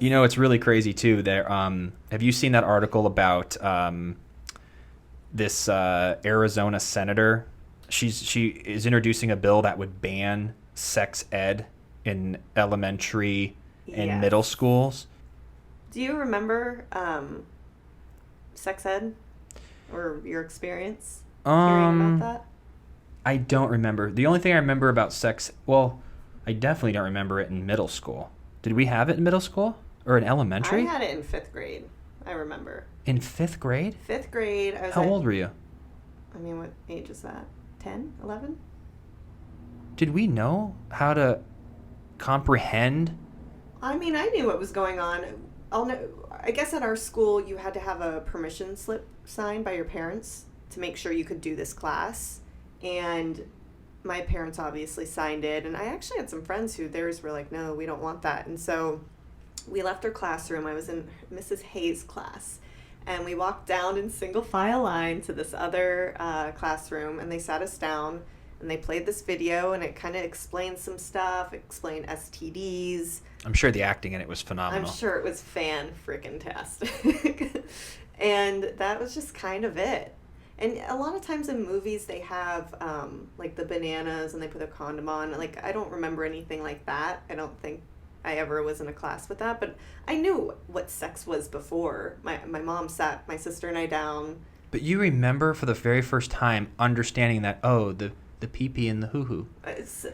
You know, it's really crazy too. There, have you seen that article about this Arizona senator? She is introducing a bill that would ban sex ed in elementary and middle Yes. schools. Do you remember sex ed or your experience hearing about Um, that? I don't remember. The only thing I remember about sex, well, I definitely don't remember it in middle school. Did we have it in middle school or in I elementary? had it in fifth grade. I remember. In fifth grade? Fifth grade, I was How like, old were you? I mean, what age is that? 10? 11? Did we know how to comprehend? I mean, I knew what was going on. I'll know, I guess at our school, you had to have a permission slip signed by your parents to make sure you could do this class. And my parents obviously signed it. And I actually had some friends who theirs were like, no, we don't want that. And so we left our classroom. I was in Mrs. Hayes' class. And we walked down in single file line to this other classroom, and they sat us down and they played this video, and it kind of explained some stuff, explained STDs. I'm sure the acting in it was I'm phenomenal. sure it was fan freaking tastic. And that was just kind of it. And a lot of times in movies, they have like the bananas and they put a condom on. Like, I don't remember anything like that. I don't think I ever was in a class with that. But I knew what sex was before. My mom sat my sister and I down. But you remember for the very first time understanding that, oh, the pee pee and the hoo hoo. It's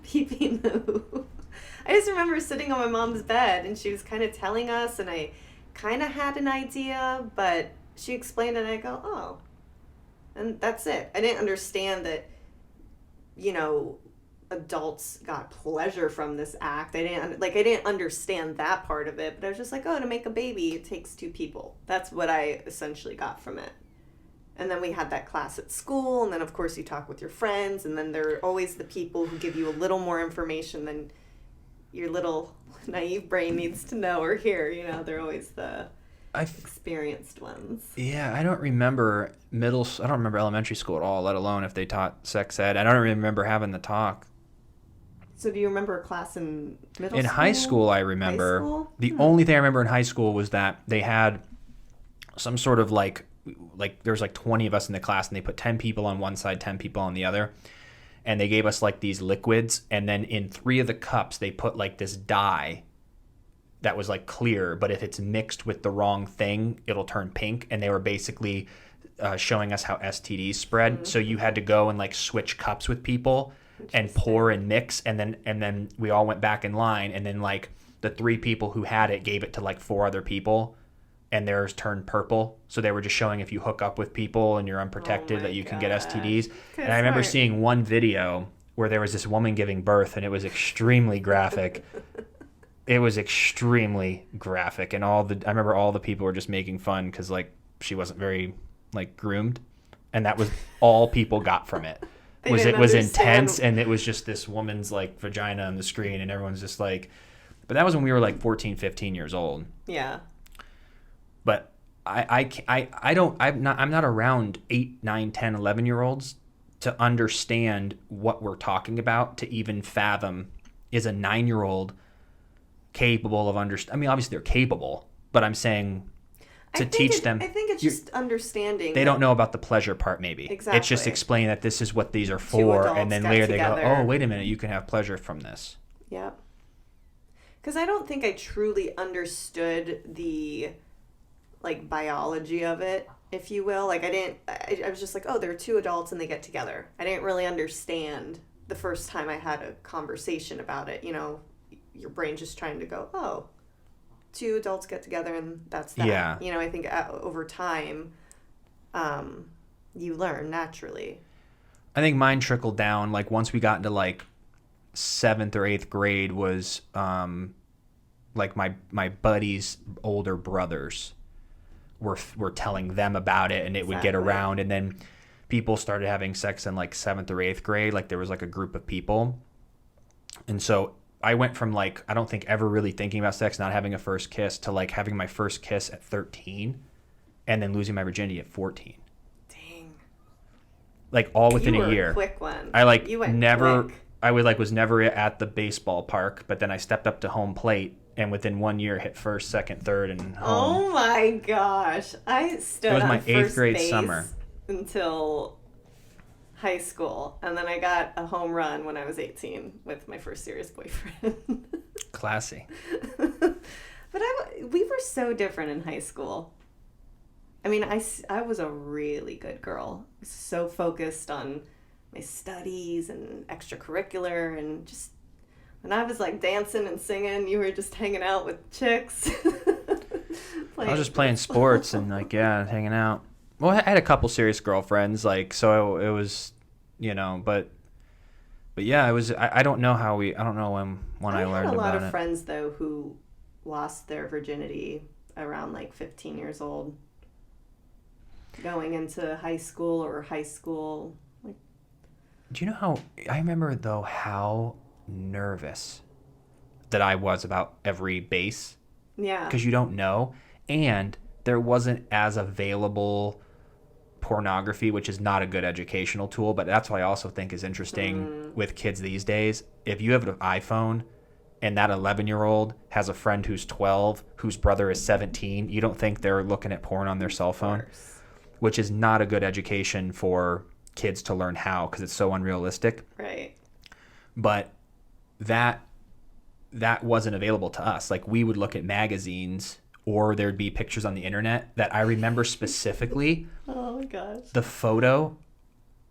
pee no. I just remember sitting on my mom's bed and she was kind of telling us, and I kind of had an idea, but she explained it and I go, oh. And that's it. I didn't understand that, you know, adults got pleasure from this act. I didn't understand that part of it, but I was just like, oh, to make a baby, it takes two people. That's what I essentially got from it. And then we had that class at school, and then of course you talk with your friends, and then there are always the people who give you a little more information than your little naive brain needs to know or hear. You know, they're always the I experienced ones. Yeah, I don't remember I don't remember elementary school at all, let alone if they taught sex ed. I don't remember having the talk. So do you remember a class in middle In school? high school, I High remember school? the only thing I remember in high school was that they had some sort of like there was like 20 of us in the class, and they put 10 people on one side, 10 people on the other, and they gave us like these liquids, and then in 3 of the cups they put like this dye that was like clear, but if it's mixed with the wrong thing, it'll turn pink. And they were basically showing us how STDs spread. Mm-hmm. So you had to go and like switch cups with people and pour and mix, and then we all went back in line, and then like the 3 people who had it gave it to like 4 other people, and theirs turned purple. So they were just showing if you hook up with people and you're unprotected that you can get STDs. And I remember seeing one video where there was this woman giving birth, and it was extremely graphic. It was extremely graphic, and I remember all the people were just making fun because like she wasn't very like groomed, and that was all people got from it. They Was didn't it was understand. intense, and it was just this woman's like vagina on the screen, and everyone's just like, but that was when we were like 14, 15 years old. Yeah. But I'm not around 8, 9, 10, 11 year olds to understand what we're talking about, to even fathom is a 9-year-old capable of I mean, obviously they're capable, but I'm saying to teach them. I think it's just understanding. They don't know about the pleasure part, maybe. Exactly. It's just explaining that this is what these are for, and then got later together. they go, oh, wait a minute, you can have pleasure from this. Yep. Because I don't think I truly understood the like biology of it, if you will. Like I was just like, oh, they're 2 adults and they get together. I didn't really understand the first time I had a conversation about it. You know, your brain's just trying to go, oh, 2 adults get together and that's that. Yeah. You know, I think over time, you learn naturally. I think mine trickled down, like once we got into like 7th or 8th grade was like my buddies' older brothers were telling them about it, and it would get around, and then people started having sex in like 7th or 8th grade. Like there was like a group of people, and so I went from like I don't think ever really thinking about sex, not having a first kiss, to like having my first kiss at 13, and then losing my virginity at 14. Dang. Like all within You were a year. A quick one. I like You went never. quick. I was never at the baseball park, but then I stepped up to home plate and within 1 year hit first, second, third, and home. Oh my gosh. I stood It was on my 8th first grade base summer. until high school. And then I got a home run when I was 18 with my first serious boyfriend. Classy. But we were so different in high school. I mean, I was a really good girl. So focused on my studies and extracurricular, and just when I was like dancing and singing, you were just hanging out with chicks. I was just playing sports and like, yeah, hanging out. Well, I had a couple serious girlfriends, like, so it was, you know, but yeah, it was. I don't know I don't know when I learned about it. I had a lot of friends though who lost their virginity around like 15 years old, going into high school or high school. Like, do you know how I remember though how nervous that I was about every base? Yeah. Because you don't know, and there wasn't as available pornography, which is not a good educational tool, but that's what I also think is interesting with kids these days. If you have an iPhone and that 11-year-old has a friend who's 12, whose brother is 17, you don't think they're looking at porn on their cell phone, which is not a good education for kids to learn how, because it's so unrealistic. Right. But that wasn't available to us. Like, we would look at magazines, or there'd be pictures on the internet that I remember specifically. Oh my gosh. The photo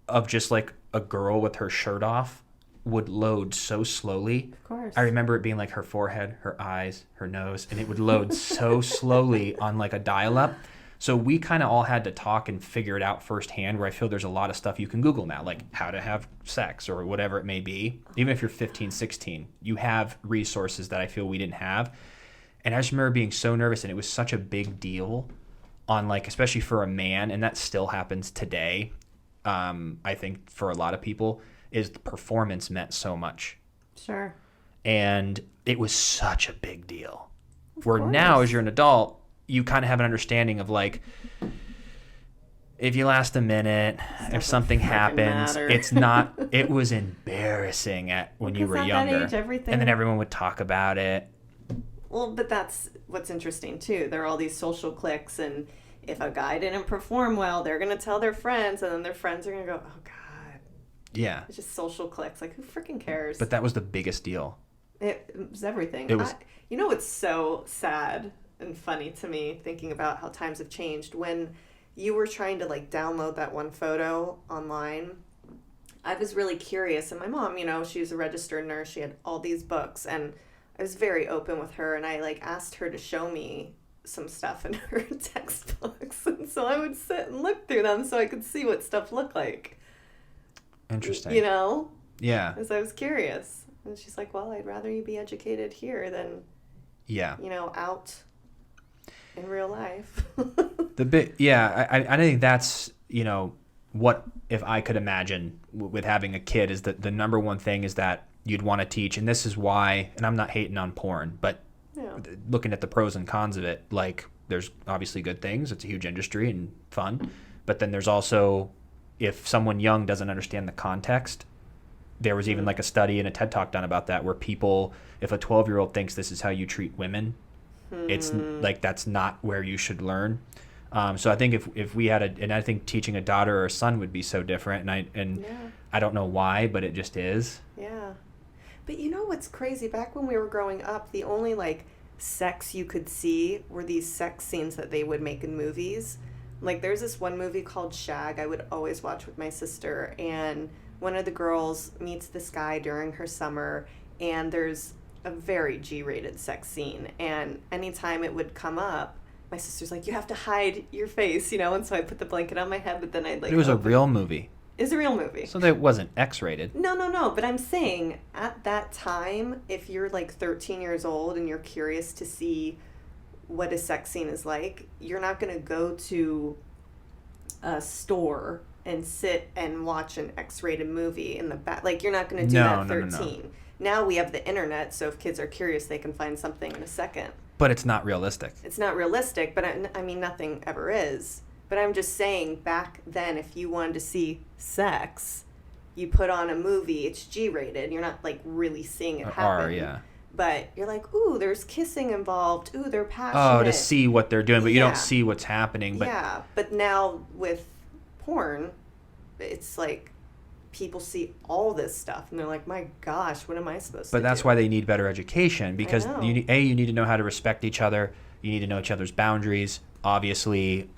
of just like a girl with her shirt off would load so slowly. Of course. I remember it being like her forehead, her eyes, her nose, and it would load so slowly on like a dial-up. So we kind of all had to talk and figure it out firsthand, where I feel there's a lot of stuff you can Google now, like how to have sex or whatever it may be. Even if you're 15, 16, you have resources that I feel we didn't have. And I just remember being so nervous, and it was such a big deal on, like, especially for a man, and that still happens today. I think for a lot of people, is the performance meant so much. Sure. And it was such a big deal. Where now, as you're an adult, you kind of have an understanding of, like, if you last a minute, if something happens, it's not. It was embarrassing when you were younger, that age, everything. And then everyone would talk about it. Well, but that's what's interesting too. There are all these social cliques, and if a guy didn't perform well, they're gonna tell their friends, and then their friends are gonna go, "Oh God." Yeah. It's just social cliques. Like, who freaking cares? But that was the biggest deal. It was everything. It was. You know what's so sad and funny to me, thinking about how times have changed. When you were trying to like download that one photo online, I was really curious, and my mom, you know, she was a registered nurse. She had all these books, and I was very open with her, and I like asked her to show me some stuff in her textbooks, and so I would sit and look through them so I could see what stuff looked like. Interesting. You know? Yeah. Because I was curious. And she's like, well, I'd rather you be educated here than, yeah, you know, out in real life. I think that's, you know, what, if I could imagine with having a kid, is that the number one thing is that you'd want to teach, and this is why, and I'm not hating on porn, but looking at the pros and cons of it, like, there's obviously good things. It's a huge industry and fun, but then there's also, if someone young doesn't understand the context, there was even like a study and a TED Talk done about that, where people, if a 12-year-old thinks this is how you treat women, it's like, that's not where you should learn. So I think if we had and I think teaching a daughter or a son would be so different, and I don't know why, but it just is. Yeah. But you know what's crazy? Back when we were growing up, the only like sex you could see were these sex scenes that they would make in movies. Like, there's this one movie called Shag I would always watch with my sister, and one of the girls meets this guy during her summer, and there's a very G-rated sex scene, and anytime it would come up, my sister's like, you have to hide your face, you know, and so I put the blanket on my head, but then I'd like... It was a real movie. It's a real movie. So that wasn't X-rated. No, but I'm saying, at that time, if you're like 13 years old and you're curious to see what a sex scene is like, you're not going to go to a store and sit and watch an X-rated movie in the back. Like, you're not going to do that at 13. No. Now we have the internet, so if kids are curious, they can find something in a second. But it's not realistic. It's not realistic, but I mean, nothing ever is. But I'm just saying, back then, if you wanted to see sex, you put on a movie, it's G-rated. You're not, like, really seeing it happen. R, yeah. But you're like, ooh, there's kissing involved. Ooh, they're passionate. Oh, to see what they're doing, but you Yeah. don't see what's happening. But Yeah, but now with porn, it's like people see all this stuff and they're like, my gosh, what am I supposed to do? But that's why they need better education, because know. you need to know how to respect each other. You need to know each other's boundaries. Obviously,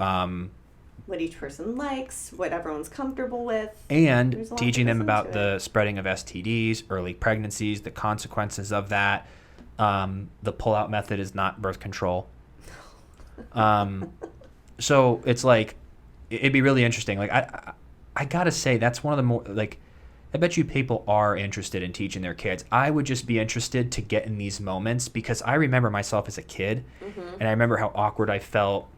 what each person likes, what everyone's comfortable with. and There's a lot teaching that them goes about into the spreading of STDs, early pregnancies, the consequences of that. The pull-out method is not birth control. So it's like, it'd be really interesting. Like, I gotta say, that's one of the more, like, I bet you people are interested in teaching their kids. I would just be interested to get in these moments, because I remember myself as a kid, and I remember how awkward I felt,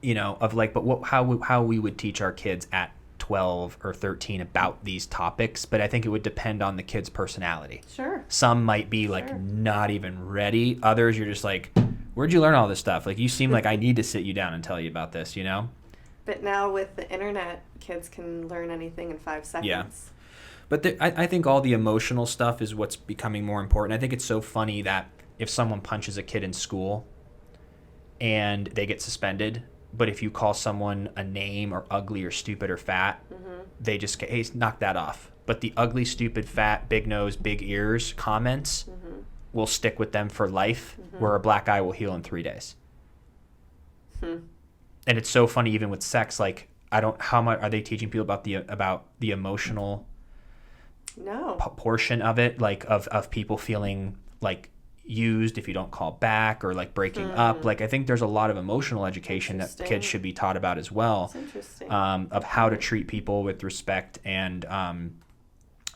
you know, of like, but how we would teach our kids at 12 or 13 about these topics. But I think it would depend on the kid's personality. Sure. Some might be like not even ready. Others, you're just like, where'd you learn all this stuff? Like, you seem like I need to sit you down and tell you about this, you know? But now with the internet, kids can learn anything in 5 seconds. Yeah. But I think all the emotional stuff is what's becoming more important. I think it's so funny that if someone punches a kid in school and they get suspended, but if you call someone a name or ugly or stupid or fat, they just get, hey, knock that off. But the ugly, stupid, fat, big nose, big ears comments will stick with them for life, where a black eye will heal in 3 days. And it's so funny, even with sex, like, how much are they teaching people about the emotional portion of it, like of people feeling like used if you don't call back, or like breaking up. Like, I think there's a lot of emotional education that kids should be taught about as well. That's interesting. Of how to treat people with respect. And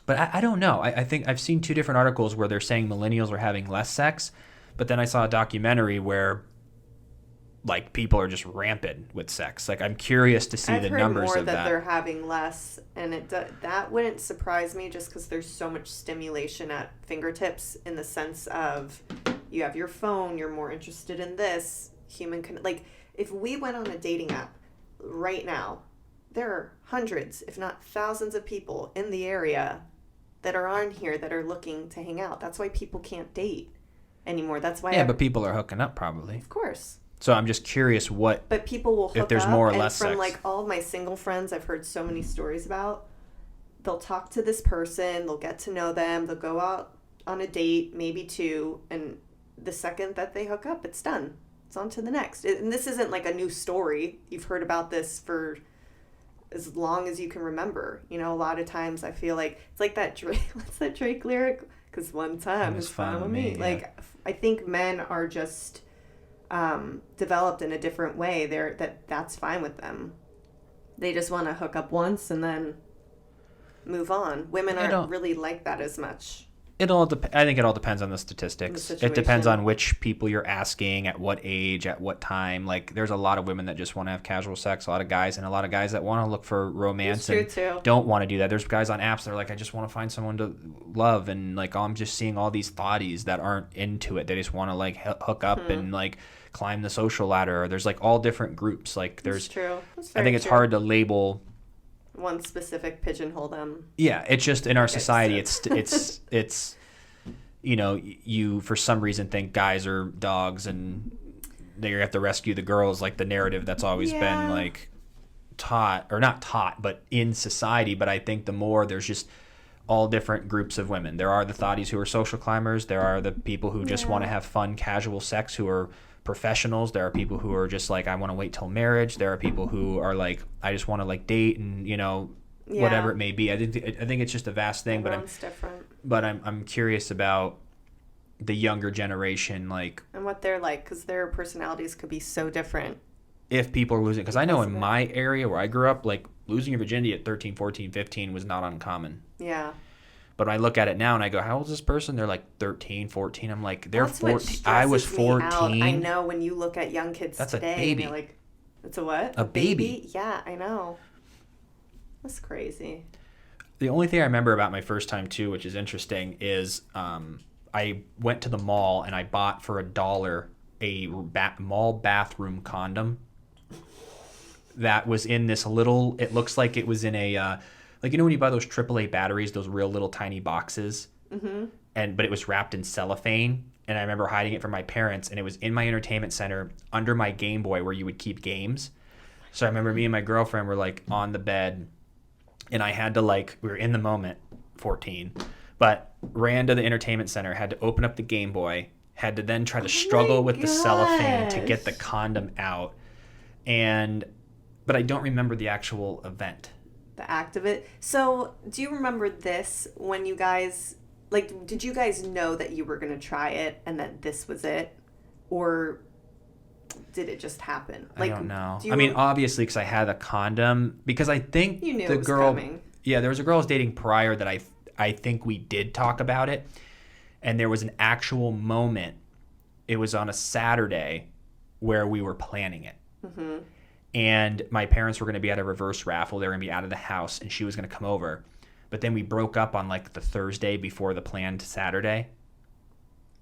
but I don't know. I think I've seen 2 different articles where they're saying millennials are having less sex, but then I saw a documentary where like people are just rampant with sex. Like, I'm curious to see the numbers more of that they're having less, and that wouldn't surprise me, just because there's so much stimulation at fingertips, in the sense of you have your phone, you're more interested in this like, if we went on a dating app right now, there are hundreds, if not thousands, of people in the area that are on here that are looking to hang out. That's why people can't date anymore. That's why but people are hooking up probably. Of course. So I'm just curious But people will hook if there's up, more or and less from sex. like all of my single friends I've heard so many stories about, they'll talk to this person, they'll get to know them, they'll go out on a date, maybe 2, and the second that they hook up, it's done. It's on to the next. And this isn't like a new story. You've heard about this for as long as you can remember. You know, a lot of times I feel like it's like that Drake, what's that Drake lyric? Because one time is fine with me. Yeah. Like, I think men are just developed in a different way. That's fine with them. They just want to hook up once and then move on. Women aren't really like that as much. I think it all depends on the statistics. It depends on which people you're asking, at what age, at what time. Like, there's a lot of women that just want to have casual sex, a lot of guys, and a lot of guys that want to look for romance and don't want to do that. There's guys on apps that are like, I just want to find someone to love, and like, I'm just seeing all these thotties that aren't into it. They just want to like hook up and like climb the social ladder. There's like all different groups. Like, there's I think it's hard to label one specific, pigeonhole them. Yeah, it's just in our society, it's you know, you for some reason think guys are dogs and they have to rescue the girls, like the narrative that's always been like taught, or not taught, but in society. But I think the more there's just all different groups of women. There are the thotties who are social climbers. There are the people who just want to have fun, casual sex, who are professionals. There are people who are just like, I want to wait till marriage. There are people who are like, I just want to like date and, you know, whatever it may be. I think it's just a vast thing. Everyone's different. But I'm curious about the younger generation, like, and what they're like, because their personalities could be so different. If people are losing, because I know in my area where I grew up, like, losing your virginity at 13, 14, 15 was not uncommon. Yeah. But I look at it now and I go, how old is this person? They're like 13, 14. I'm like, they're That's 14. I was 14. I know, when you look at young kids That's today, a baby. and you're like, it's a what? A baby. Yeah, I know. That's crazy. The only thing I remember about my first time too, which is interesting, is I went to the mall and I bought for $1 a mall bathroom condom that was in this little, it looks like it was in a, like, you know when you buy those AAA batteries, those real little tiny boxes? Mm-hmm. but it was wrapped in cellophane. And I remember hiding it from my parents, and it was in my entertainment center under my Game Boy where you would keep games. So I remember me and my girlfriend were like on the bed, and I had to like, we were in the moment, 14, but ran to the entertainment center, had to open up the Game Boy, had to then try to struggle with the cellophane to get the condom out. But I don't remember the actual event. The act of it. So do you remember this when you guys, like, did you guys know that you were going to try it and that this was it? Or did it just happen? Like, I don't know. I mean, obviously, because I had a condom. Because I think you knew the it was girl, coming. Yeah, there was a girl I was dating prior that I think we did talk about it, and there was an actual moment. It was on a Saturday where we were planning it, and my parents were going to be at a reverse raffle. They were going to be out of the house, and she was going to come over. But then we broke up on like the Thursday before the planned Saturday.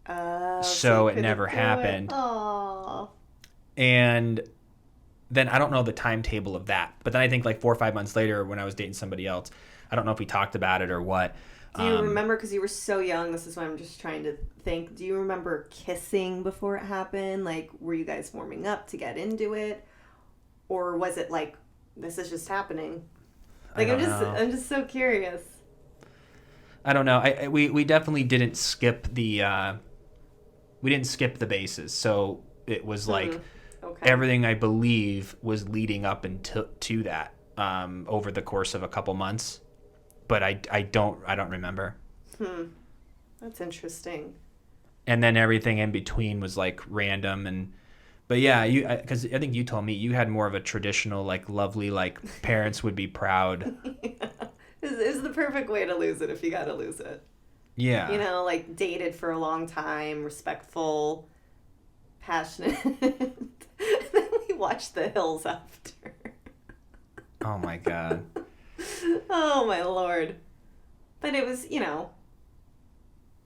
So it never happened. Aww. And then I don't know the timetable of that. But then I think like 4 or 5 months later when I was dating somebody else, I don't know if we talked about it or what. Do you remember, because you were so young, this is why I'm just trying to think, do you remember kissing before it happened? Like, were you guys warming up to get into it? Or was it like, this is just happening? Like, I'm just so curious. I don't know. We definitely didn't skip the bases. So it was like everything I believe was leading up to that over the course of a couple months. But I don't remember. That's interesting. And then everything in between was like random but yeah, because I think you told me you had more of a traditional, like, lovely, like, parents would be proud. Yeah. It's the perfect way to lose it if you got to lose it. Yeah. You know, like, dated for a long time, respectful, passionate. Then we watched The Hills after. Oh, my God. Oh, my Lord. But it was, you know,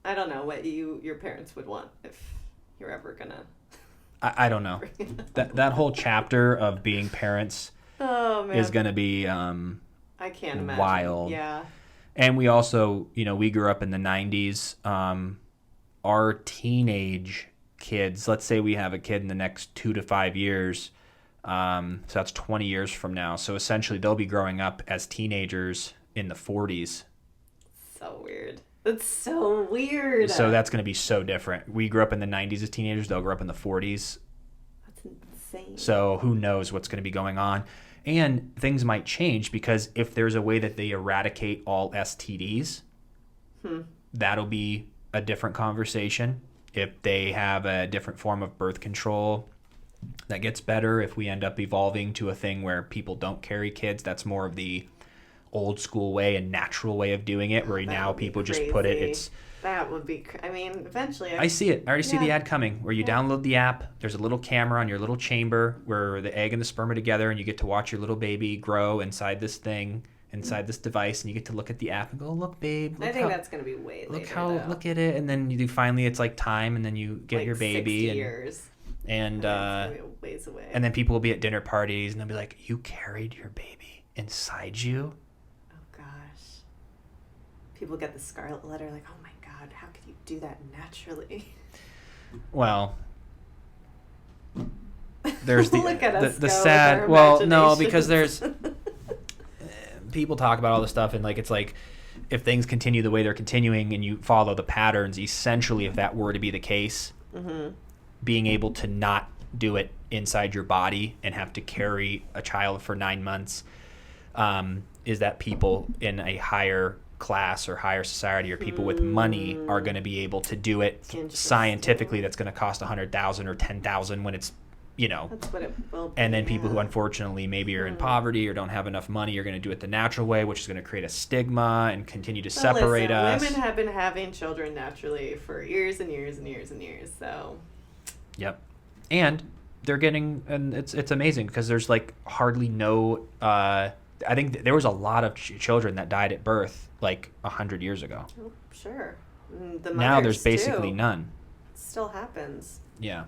I don't know what your parents would want if you're ever going to. I don't know. That whole chapter of being parents is going to be I can't imagine. Wild. Yeah. And we also, we grew up in the 90s. Our teenage kids, let's say we have a kid in the next 2 to 5 years, so that's 20 years from now. So essentially they'll be growing up as teenagers in the 40s. So weird. That's so weird. So that's going to be so different. We grew up in the 90s as teenagers. They'll grow up in the 40s. That's insane. So who knows what's going to be going on. And things might change because if there's a way that they eradicate all STDs, that'll be a different conversation. If they have a different form of birth control that gets better, if we end up evolving to a thing where people don't carry kids, that's more of the old school way and natural way of doing it, where now people just put it. That would be. I mean, eventually. I see it. I already see the ad coming where you download the app. There's a little camera on your little chamber where the egg and the sperm are together, and you get to watch your little baby grow inside this thing, inside this device, and you get to look at the app and go, "Look, babe." Look I think that's going to be way later. Look at it, and then you finally it's like time, and then you get your baby. 60 years. And it's gonna be a ways away. And then people will be at dinner parties, and they'll be like, "You carried your baby inside you." People get the scarlet letter like, oh my God, how could you do that naturally? Well, there's Look at us the go sad, with our well, no, imaginations. because there's, people talk about all this stuff and like, it's like, if things continue the way they're continuing and you follow the patterns, essentially, if that were to be the case, being able to not do it inside your body and have to carry a child for 9 months, is that people in a higher class or higher society or people with money are going to be able to do it scientifically. That's going to cost $100,000 or $10,000 when it's, that's what it will be. And then people who unfortunately maybe are in poverty or don't have enough money are going to do it the natural way, which is going to create a stigma and continue to separate us. Women have been having children naturally for years and years and years and years. So. Yep. And they're getting, and it's amazing because there's like hardly no, I think there was a lot of children that died at birth like 100 years ago. Oh, sure. Now there's basically none. It still happens. Yeah.